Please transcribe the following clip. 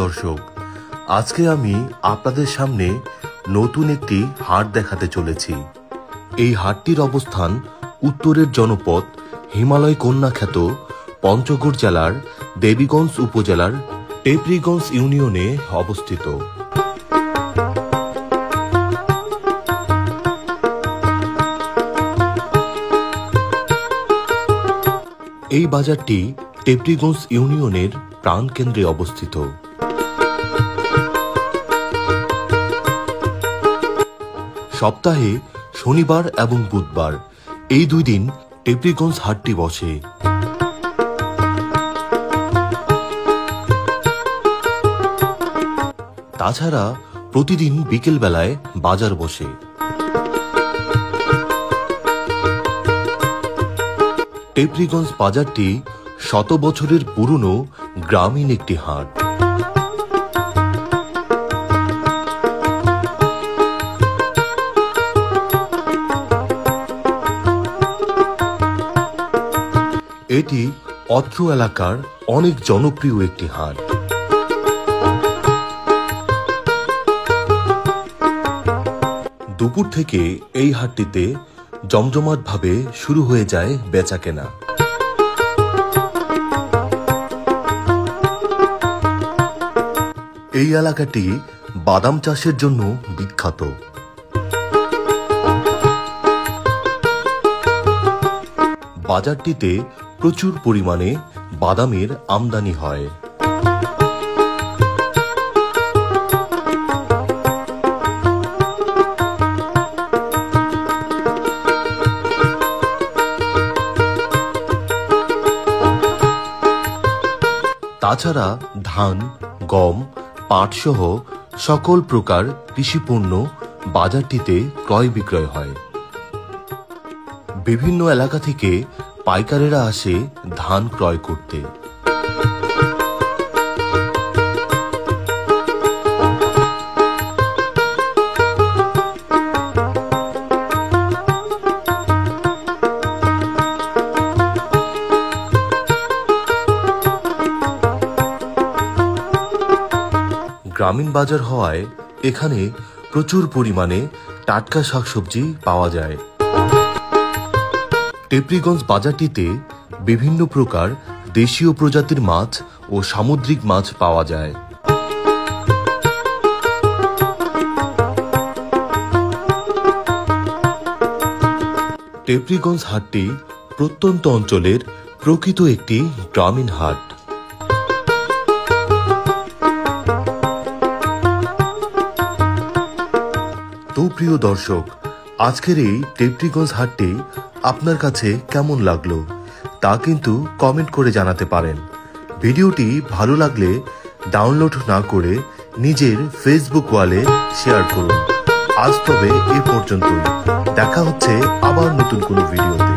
দর্শক, আজকে আমি আপনাদের সামনে নতুন একটি হাট দেখাতে চলেছি। এই হাটটির অবস্থান উত্তরের জনপদ হিমালয় কন্যা খ্যাত পঞ্চগড় জেলার দেবীগঞ্জ উপজেলার টেপরিগঞ্জ ইউনিয়নে অবস্থিত। এই বাজারটি টেপরিগঞ্জ ইউনিয়নের প্রাণকেন্দ্রে অবস্থিত। সপ্তাহে শনিবার এবং বুধবার এই দুই দিন টেপরিগঞ্জ হাটটি বসে। তাছাড়া প্রতিদিন বিকেল বেলায় বাজার বসে। টেপরিগঞ্জ বাজারটি শত বছরের পুরনো গ্রামীণ একটি হাট। এটি অত্র এলাকার অনেক জনপ্রিয় একটি হাট। দুপুর থেকে এই হাটটিতে জমজমাটভাবে শুরু হয়ে যায় বেচাকেনা। এই এলাকাটি বাদাম চাষের জন্য বিখ্যাত। বাজারটিতে প্রচুর পরিমাণে বাদামের আমদানি হয়। তাছাড়া ধান, গম, পাট সহ সকল প্রকার কৃষিপণ্য বাজারটিতে ক্রয় বিক্রয় হয়। বিভিন্ন এলাকা থেকে পাইকারেরা আসে ধান ক্রয় করতে। গ্রামীণ বাজার হওয়ায় এখানে প্রচুর পরিমাণে টাটকা শাকসবজি পাওয়া যায়। টেপরিগঞ্জ বাজারটিতে বিভিন্ন প্রকার দেশীয় প্রজাতির মাছ ও সামুদ্রিক মাছ পাওয়া যায়। টেপরিগঞ্জ হাটটি প্রত্যন্ত অঞ্চলের প্রকৃত একটি গ্রামীণ হাট। তো প্রিয় দর্শক, আজকের এই টেপরিগঞ্জ হাটটি আপনার কাছে কেমন লাগলো তা কিন্তু কমেন্ট করে জানাতে পারেন। ভিডিওটি ভালো লাগলে ডাউনলোড না করে নিজের ফেসবুক ওয়ালে শেয়ার করুন। আজ তবে এ পর্যন্তই। দেখা হচ্ছে আবার নতুন কোনো ভিডিওতে।